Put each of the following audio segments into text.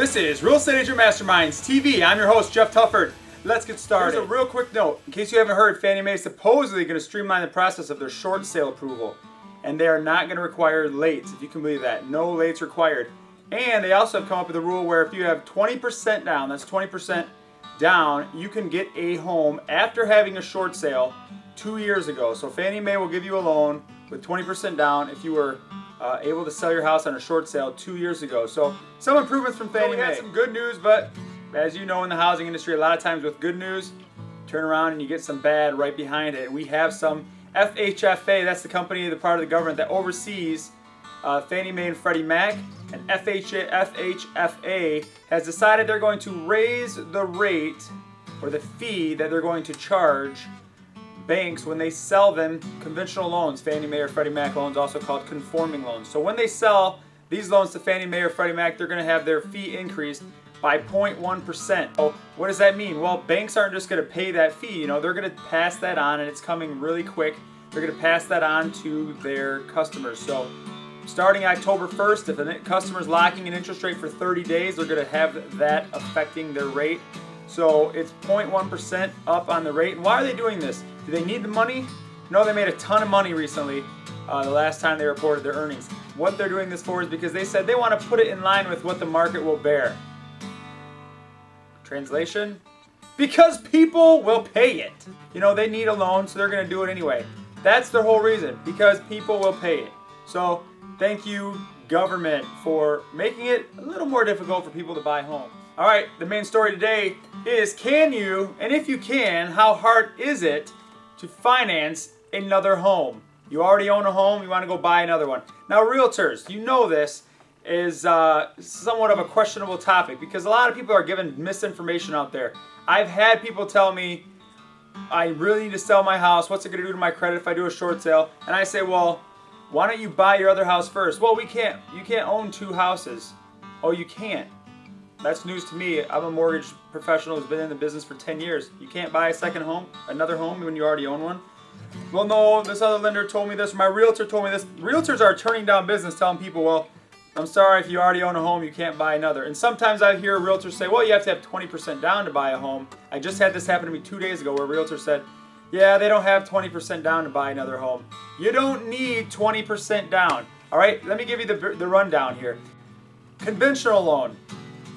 This is Real Estate Agent Masterminds TV. I'm your host, Jeff Tufford. Let's get started. Here's a real quick note. In case you haven't heard, Fannie Mae is supposedly going to streamline the process of their short sale approval. And they are not going to require lates, if you can believe that. No lates required. And they also have come up with a rule where if you have 20% down, that's 20% down, you can get a home after having a short sale 2 years ago. So Fannie Mae will give you a loan with 20% down if you were able to sell your house on a short sale 2 years ago. So some improvements from Fannie Mae. We had some good news, but as you know, in the housing industry, a lot of times with good news, turn around and you get some bad right behind it. And we have some. FHFA, that's the company, the part of the government that oversees Fannie Mae and Freddie Mac, and FHFA has decided they're going to raise the rate or the fee that they're going to charge banks when they sell them conventional loans, Fannie Mae or Freddie Mac loans, also called conforming loans. So when they sell these loans to Fannie Mae or Freddie Mac, they're going to have their fee increased by 0.1%. So what does that mean? Well, banks aren't just going to pay that fee. You know, they're going to pass that on, and it's coming really quick. They're going to pass that on to their customers. So starting October 1st, if a customer's locking an interest rate for 30 days, they're going to have that affecting their rate. So it's 0.1% up on the rate. And why are they doing this? Do they need the money? No, they made a ton of money recently, the last time they reported their earnings. What they're doing this for is because they said they want to put it in line with what the market will bear. Translation? Because people will pay it. You know, they need a loan, so they're going to do it anyway. That's their whole reason, because people will pay it. So thank you, government, for making it a little more difficult for people to buy homes. All right, the main story today is, can you, and if you can, how hard is it to finance another home? You already own a home, you want to go buy another one. Now, realtors, you know this is somewhat of a questionable topic because a lot of people are giving misinformation out there. I've had people tell me, I really need to sell my house. What's it going to do to my credit if I do a short sale? And I say, well, why don't you buy your other house first? Well, you can't own two houses. Oh, you can't. That's news to me. I'm a mortgage professional who's been in the business for 10 years. You can't buy a second home, another home, when you already own one? Well, no, this other lender told me this. My realtor told me this. Realtors are turning down business, telling people, well, I'm sorry, if you already own a home, you can't buy another. And sometimes I hear realtors say, well, you have to have 20% down to buy a home. I just had this happen to me 2 days ago where a realtor said, yeah, they don't have 20% down to buy another home. You don't need 20% down. All right, let me give you the rundown here. Conventional loan,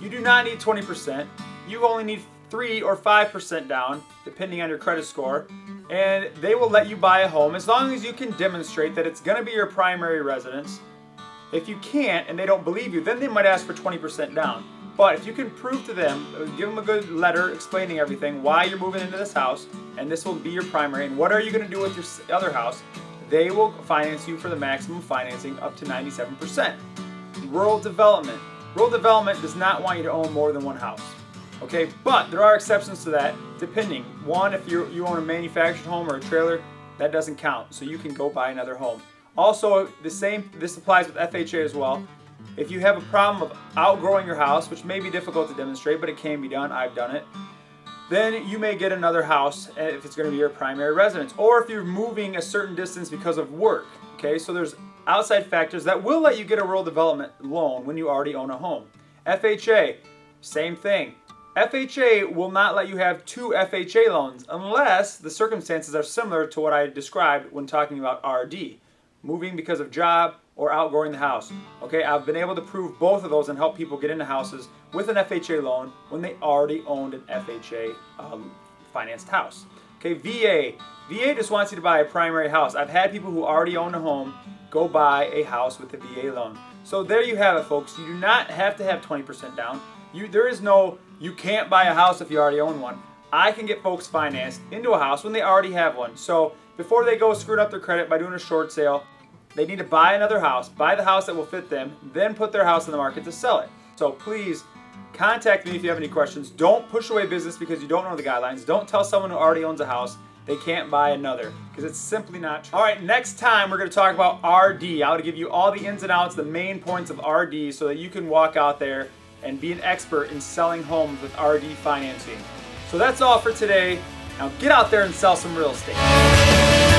you do not need 20%. You only need 3 or 5% down, depending on your credit score. And they will let you buy a home as long as you can demonstrate that it's going to be your primary residence. If you can't and they don't believe you, then they might ask for 20% down. But if you can prove to them, give them a good letter explaining everything, why you're moving into this house, and this will be your primary, and what are you going to do with your other house, they will finance you for the maximum financing up to 97%. Rural development. Rural development does not want you to own more than one house. Okay, but there are exceptions to that, depending. One, if you own a manufactured home or a trailer, that doesn't count, so you can go buy another home. Also, this applies with FHA as well. If you have a problem of outgrowing your house, which may be difficult to demonstrate, but it can be done, I've done it, then you may get another house if it's going to be your primary residence. Or if you're moving a certain distance because of work. Okay, so there's outside factors that will let you get a rural development loan when you already own a home. FHA, same thing. FHA will not let you have two FHA loans unless the circumstances are similar to what I described when talking about RD. Moving because of job, or outgrowing the house. Okay, I've been able to prove both of those and help people get into houses with an FHA loan when they already owned an FHA financed house. Okay, VA just wants you to buy a primary house. I've had people who already own a home go buy a house with a VA loan. So there you have it, folks. You do not have to have 20% down. There is no, you can't buy a house if you already own one. I can get folks financed into a house when they already have one. So before they go screwing up their credit by doing a short sale, they need to buy another house, buy the house that will fit them, then put their house in the market to sell it. So please contact me if you have any questions. Don't push away business because you don't know the guidelines. Don't tell someone who already owns a house they can't buy another, because it's simply not true. All right, next time we're going to talk about RD. I want to give you all the ins and outs, the main points of RD, so that you can walk out there and be an expert in selling homes with RD financing. So that's all for today. Now get out there and sell some real estate.